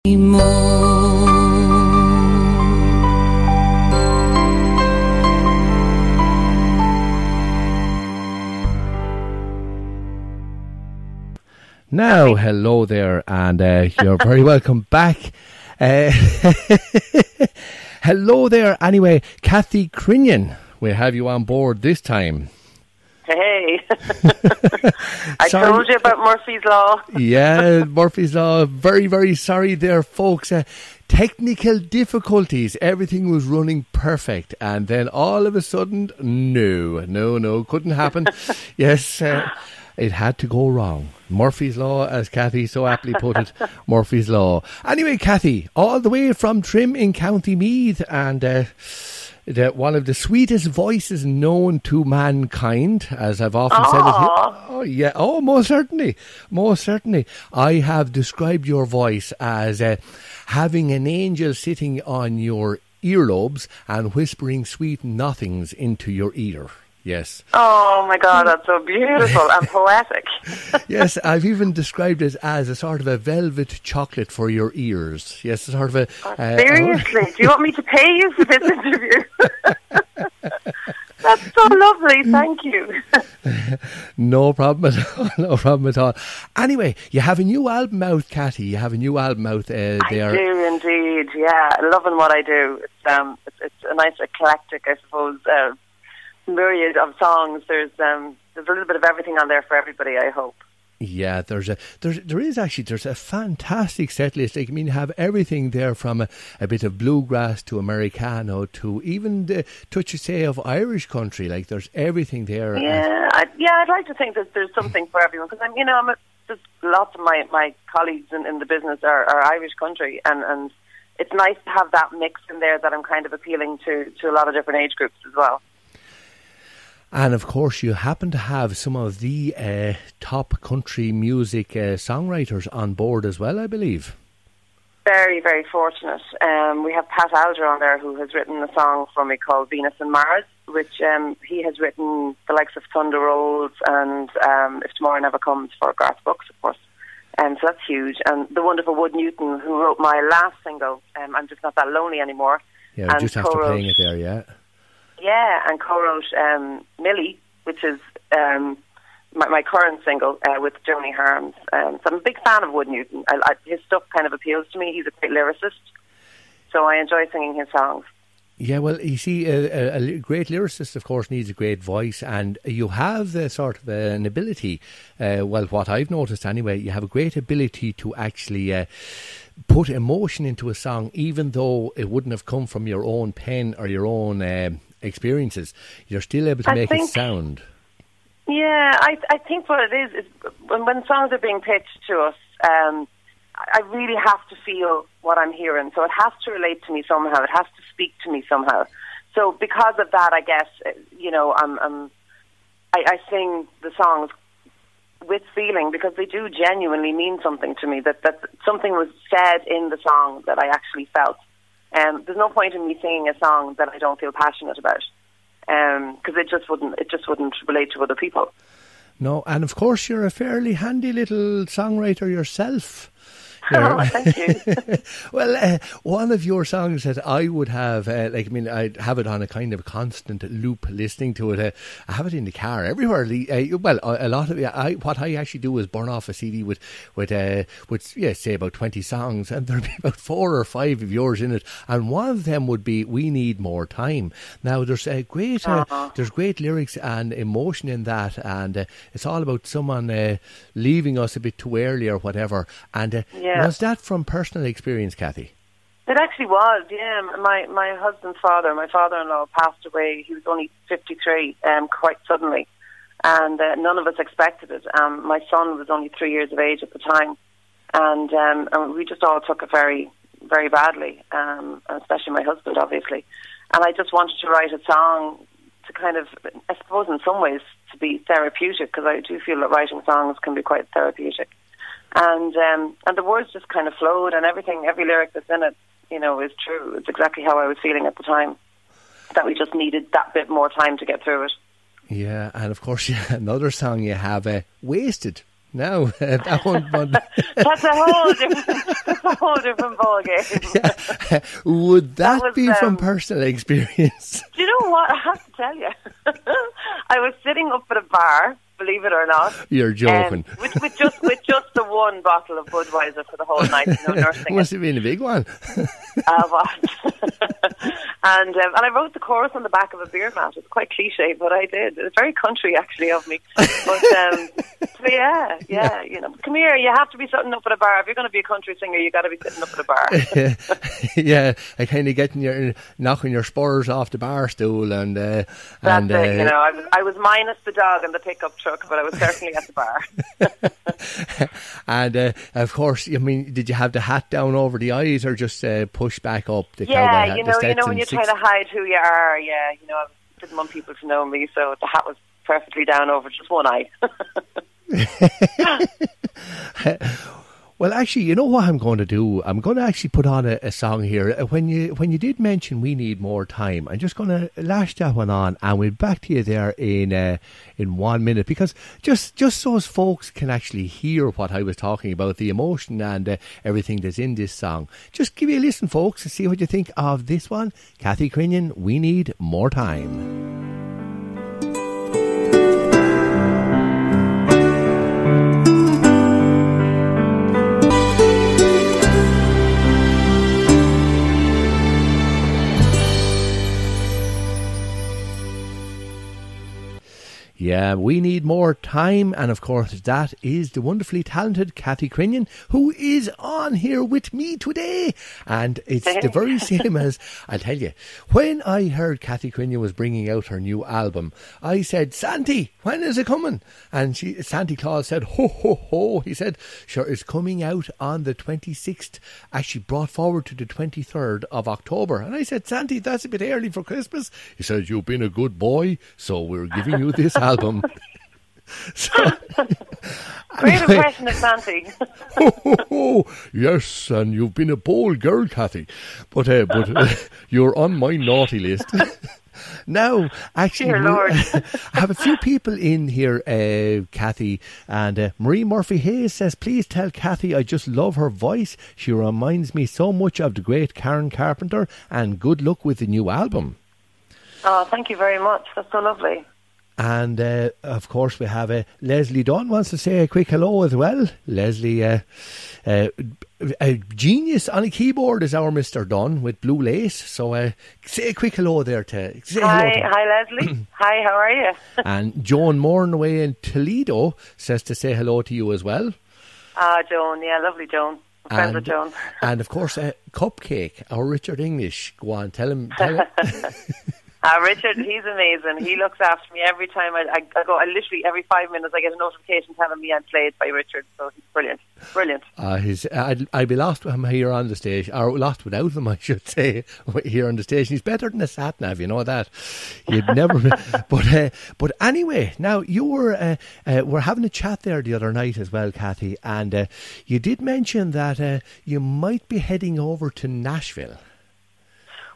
Now, hello there, and you're very welcome back. Hello there, anyway, Kathy Crinion, we have you on board this time. Hey, I told you about Murphy's Law. Yeah, Murphy's Law. Very, very sorry there, folks. Technical difficulties. Everything was running perfect. And then all of a sudden, no, couldn't happen. Yes, it had to go wrong. Murphy's Law, as Kathy so aptly put it, Murphy's Law. Anyway, Kathy, all the way from Trim in County Meath, and one of the sweetest voices known to mankind, as I've often said it here. Oh, yeah. Oh, most certainly. Most certainly. I have described your voice as having an angel sitting on your earlobes and whispering sweet nothings into your ear. Yes. Oh my God, that's so beautiful and poetic. Yes, I've even described it as a sort of a velvet chocolate for your ears. Yes, a sort of a... seriously? Do you want me to pay you for this interview? That's so lovely, thank you. No problem at all, no problem at all. Anyway, you have a new album out, Kathy. You have a new album out there. I do indeed, yeah. Loving what I do. It's a nice eclectic, I suppose, myriad of songs. There's a little bit of everything on there for everybody, I hope. Yeah, there is a fantastic set list. Like, I mean, have everything there from a bit of bluegrass to Americano to even the touch, you say, of Irish country. Like, there's everything there. Yeah, I'd like to think that there's something for everyone, because there's lots of my colleagues in the business are Irish country, and it's nice to have that mix in there that I'm kind of appealing to a lot of different age groups as well. And of course, you happen to have some of the top country music songwriters on board as well, I believe. Very, very fortunate. We have Pat Alger on there, who has written a song for me called Venus and Mars, which he has written the likes of Thunder Rolls and If Tomorrow Never Comes for Garth Brooks, of course. So that's huge. And the wonderful Wood Newton, who wrote my last single, I'm Just Not That Lonely Anymore. Yeah, and just after playing it there, yeah. Yeah, and co-wrote Millie, which is my current single with Joni Harms. So I'm a big fan of Wood Newton. His stuff kind of appeals to me. He's a great lyricist, so I enjoy singing his songs. Yeah, well, you see, a great lyricist, of course, needs a great voice, and you have sort of an ability, what I've noticed anyway, you have a great ability to actually put emotion into a song, even though it wouldn't have come from your own pen or your own experiences. You're still able to make it sound. Yeah, I think what it is when songs are being pitched to us, I really have to feel what I'm hearing. So it has to relate to me somehow. It has to speak to me somehow. So because of that, I guess, I sing the songs with feeling, because they do genuinely mean something to me, that something was said in the song that I actually felt. There's no point in me singing a song that I don't feel passionate about, because it just wouldn't relate to other people. No, and of course you're a fairly handy little songwriter yourself. Oh, thank you. Well, one of your songs that I would have, I'd have it on a kind of constant loop listening to it. I have it in the car everywhere. A lot of it. What I actually do is burn off a CD with say about 20 songs, and there'll be about 4 or 5 of yours in it, and one of them would be "We Need More Time." Now, there's there's great lyrics and emotion in that, and it's all about someone leaving us a bit too early or whatever, and was that from personal experience, Kathy? It actually was, yeah. My husband's father, my father-in-law, passed away. He was only 53, quite suddenly, and none of us expected it. My son was only 3 years of age at the time, and we just all took it very, very badly, especially my husband, obviously. And I just wanted to write a song to kind of, I suppose in some ways, to be therapeutic, because I do feel that writing songs can be quite therapeutic. And the words just kind of flowed, and every lyric that's in it, is true. It's exactly how I was feeling at the time, that we just needed that bit more time to get through it. Yeah, and of course, another song you have, Wasted. Now, that one. That's a whole different ball game. Yeah. Would that be from personal experience? Do you know what? I have to tell you. I was sitting up at a bar, believe it or not. You're joking. With just the one bottle of Budweiser for the whole night, nursing Must have been a big one. And I wrote the chorus on the back of a beer mat. It's quite cliche, but I did. It's very country, actually, of me. But yeah, come here. You have to be sitting up at a bar. If you're going to be a country singer, you got to be sitting up at a bar. Yeah, I kind of knocking your spurs off the bar stool, and that's it. I was minus the dog and the pickup truck, but I was certainly at the bar. And of course, I mean, did you have the hat down over the eyes, or just push back up the cowboy hat? You know when you're trying to hide who you are. Yeah, I didn't want people to know me, so the hat was perfectly down over just one eye. Well, actually, you know what I'm going to do? I'm going to actually put on a song here. When you did mention We Need More Time, I'm just going to lash that one on, and we'll be back to you there in 1 minute, because just so as folks can actually hear what I was talking about, the emotion and everything that's in this song. Just give you a listen, folks, and see what you think of this one. Kathy Crinion, We Need More Time. Yeah, We Need More Time, and of course that is the wonderfully talented Kathy Crinion, who is on here with me today. And it's the very same as, I'll tell you, when I heard Kathy Crinion was bringing out her new album, I said, Santy, when is it coming? And Santa Claus said, ho, ho, ho. He said, sure, it's coming out on the 26th, actually brought forward to the 23rd of October. And I said, Santy, that's a bit early for Christmas. He said, you've been a good boy, so we're giving you this album. Great impression of Santy. Yes, and you've been a bold girl, Kathy, but you're on my naughty list. Now, actually, I have a few people in here, Kathy, and Marie Murphy Hayes says, please tell Kathy I just love her voice. She reminds me so much of the great Karen Carpenter, and good luck with the new album. Oh, thank you very much. That's so lovely. And, of course, we have Leslie Dunn wants to say a quick hello as well. Leslie, a genius on a keyboard is our Mr. Dunn with blue lace. So say a quick hello there to... Hi, Leslie. Hi, how are you? And Joan Mornaway in Toledo says to say hello to you as well. Joan, yeah, lovely Joan. I'm friends with Joan. And, of course, Cupcake, our Richard English. Go on, tell him. Richard, he's amazing. He looks after me every time I go. Literally every 5 minutes I get a notification telling me I'm played by Richard. So he's brilliant. Brilliant. I'd be lost with him here on the stage, or lost without him, I should say, here on the station. He's better than a sat nav, you know that. You'd never. But anyway, now you were having a chat there the other night as well, Kathy, and you did mention that you might be heading over to Nashville.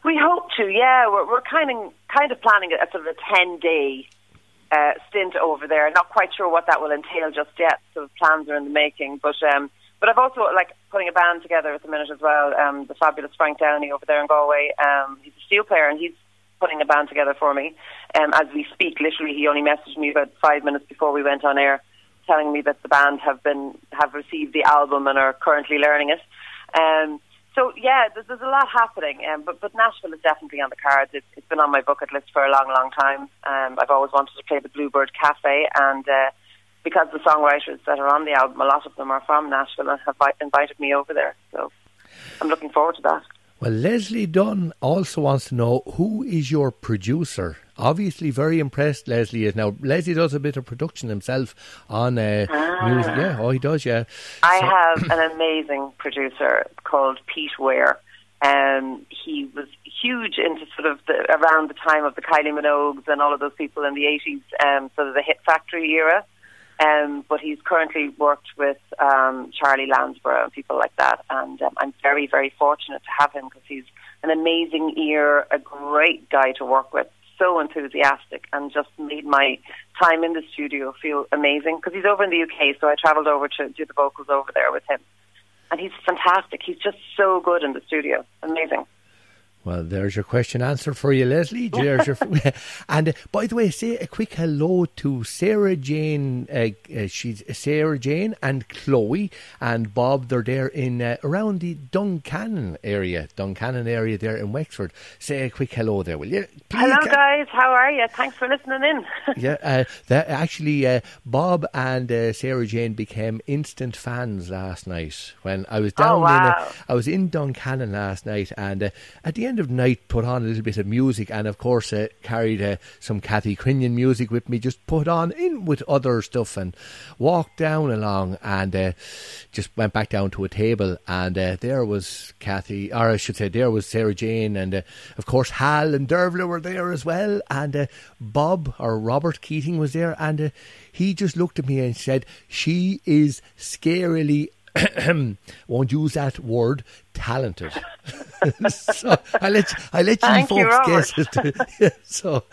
We hope to, yeah. We're kind of planning a sort of a 10-day stint over there. Not quite sure what that will entail just yet. So plans are in the making. But I've also putting a band together at the minute as well. The fabulous Frank Downey over there in Galway. He's a steel player and he's putting a band together for me. As we speak, literally, he only messaged me about 5 minutes before we went on air, telling me that the band have received the album and are currently learning it. So, yeah, there's a lot happening, but Nashville is definitely on the cards. It's been on my bucket list for a long, long time. I've always wanted to play the Bluebird Cafe, and because the songwriters that are on the album, a lot of them are from Nashville and have invited me over there. So I'm looking forward to that. Well, Leslie Dunn also wants to know, who is your producer? Obviously very impressed Leslie is. Now, Leslie does a bit of production himself on music. Yeah, he does, yeah. I have an amazing producer called Pete Ware. He was huge into sort of around the time of the Kylie Minogues and all of those people in the 80s, sort of the Hit Factory era. But he's currently worked with Charlie Lansborough and people like that. And I'm very, very fortunate to have him because he's an amazing ear, a great guy to work with, so enthusiastic and just made my time in the studio feel amazing, because he's over in the UK, so I travelled over to do the vocals over there with him. And he's fantastic. He's just so good in the studio. Amazing. Well, there's your question answered for you, Leslie. There's your and by the way, say a quick hello to Sarah Jane. She's Sarah Jane and Chloe and Bob. They're there in around the Duncannon area there in Wexford. Say a quick hello there, will you? Please, hello, guys. How are you? Thanks for listening in. Yeah, Bob and Sarah Jane became instant fans last night when I was down I was in Duncannon last night, and at the end of the night put on a little bit of music, and of course carried some Kathy Crinion music with me, just put on in with other stuff, and walked down along, and just went back down to a table, and there was Kathy, or I should say there was Sarah Jane, and of course Hal and Dervla were there as well, and Bob, or Robert Keating, was there, and he just looked at me and said, "She is scarily," won't use that word, talented. So I let you folks guess it. So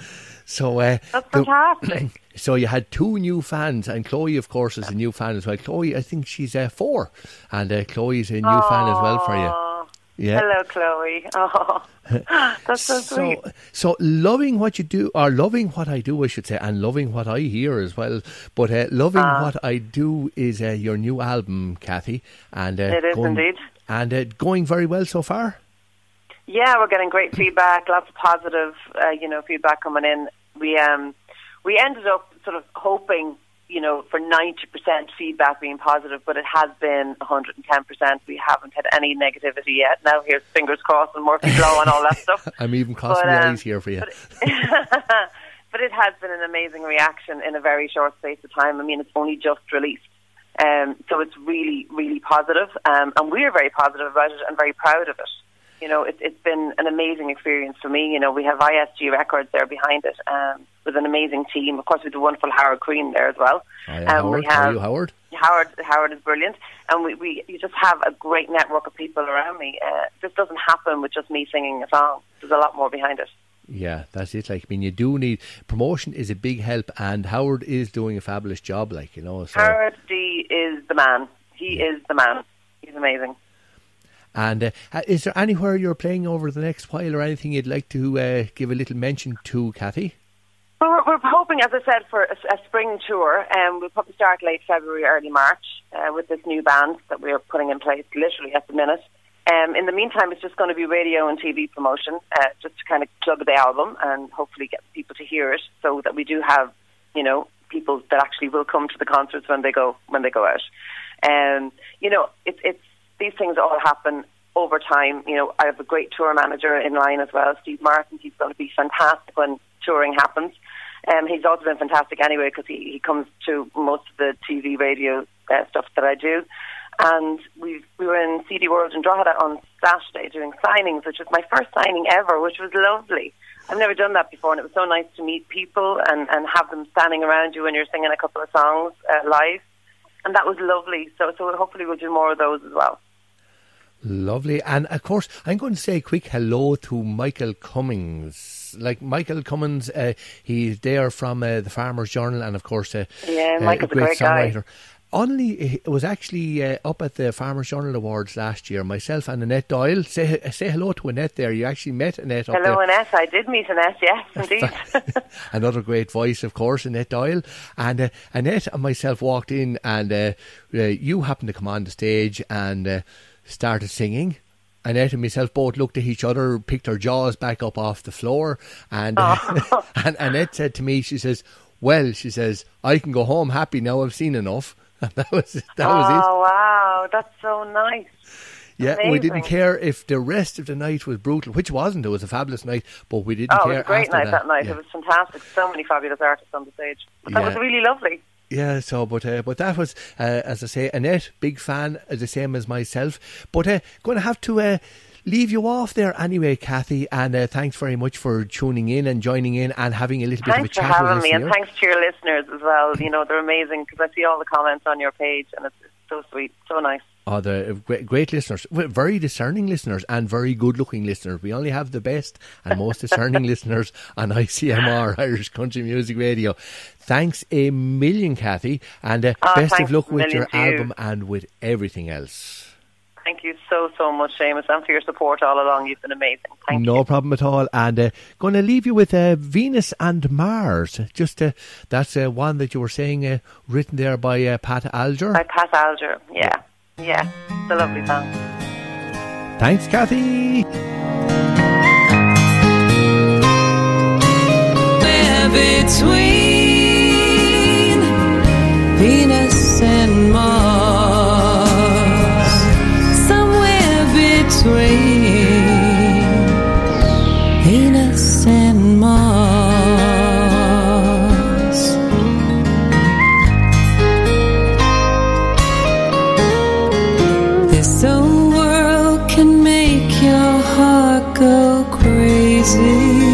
that's fantastic. So you had two new fans, and Chloe, of course, is a new fan as well. Chloe, I think she's 4, and Chloe's a new fan as well for you. Yeah. Hello, Chloe. Oh, that's so sweet. So loving what you do, or loving what I do, I should say, and loving what I hear as well. But loving what I do is your new album, Kathy, and it is indeed, and going very well so far. Yeah, we're getting great feedback, lots of positive, feedback coming in. We ended up sort of hoping, for 90% feedback being positive, but it has been 110%. We haven't had any negativity yet. Now here's fingers crossed and Murphy's Law and all that stuff. I'm even crossing my eyes here for you. But it has been an amazing reaction in a very short space of time. I mean, it's only just released. So it's really, really positive. And we're very positive about it and very proud of it. It's been an amazing experience for me. We have ISG Records there behind it, with an amazing team. Of course, with the wonderful Howard Queen there as well. Howard? Are you Howard? Howard is brilliant. And you just have a great network of people around me. This doesn't happen with just me singing a song. There's a lot more behind it. Yeah, that's it. You do need promotion is a big help, and Howard is doing a fabulous job. So. Howard D is the man. He is the man. He's amazing. And is there anywhere you're playing over the next while, or anything you'd like to give a little mention to, Kathy? Well, we're hoping, as I said, for a spring tour. We'll probably start late February, early March with this new band that we're putting in place literally at the minute. In the meantime, it's just going to be radio and TV promotion, just to kind of plug the album and hopefully get people to hear it, so that we do have, people that actually will come to the concerts when they go out. It's these things all happen over time. I have a great tour manager in line as well, Steve Martin. He's going to be fantastic when touring happens. He's also been fantastic anyway, because he comes to most of the TV, radio stuff that I do. And we were in CD World in Drogheda on Saturday doing signings, which was my first signing ever, which was lovely. I've never done that before, and it was so nice to meet people and have them standing around you when you're singing a couple of songs live. And that was lovely. So hopefully we'll do more of those as well. Lovely. And of course, I'm going to say a quick hello to Michael Cummings. Michael Cummings, he's there from the Farmer's Journal, and of course, Michael's a great songwriter. Guy. It was actually up at the Farmer's Journal Awards last year. Myself and Annette Doyle. Say hello to Annette there. You actually met Annette up there. Hello, Annette. I did meet Annette, yes, indeed. Another great voice, of course, Annette Doyle. And Annette and myself walked in, and you happened to come on the stage and started singing. Annette and myself both looked at each other, picked our jaws back up off the floor, and and Annette said to me, she says, I can go home happy now, I've seen enough. And that was it. Oh, wow, that's so nice. Yeah, amazing. We didn't care if the rest of the night was brutal, which wasn't. It was a fabulous night, but we didn't care. It was a great night that night. Yeah. It was fantastic. So many fabulous artists on the stage. But that was really lovely. Yeah, so, but that was, as I say, Annette, big fan, the same as myself. But going to have to leave you off there anyway, Kathy, and thanks very much for tuning in and joining in and having a little bit of a chat with us. Thanks for having me, and thanks to your listeners as well. They're amazing, because I see all the comments on your page, and it's so sweet, so nice. Oh, the great listeners, very discerning listeners and very good-looking listeners. We only have the best and most discerning listeners on I.C.M.R, Irish Country Music Radio. Thanks a million, Kathy, and best of luck with your album and with everything else. Thank you so much, Seamus, and for your support all along. You've been amazing. Thank you. No problem at all. And going to leave you with Venus and Mars. Just that's one that you were saying, written there by Pat Alger. By Pat Alger, yeah. Yeah, it's a lovely song. Thanks, Kathy. Between Venus and Mars, somewhere between Venus and Mars. This old world can make your heart go crazy.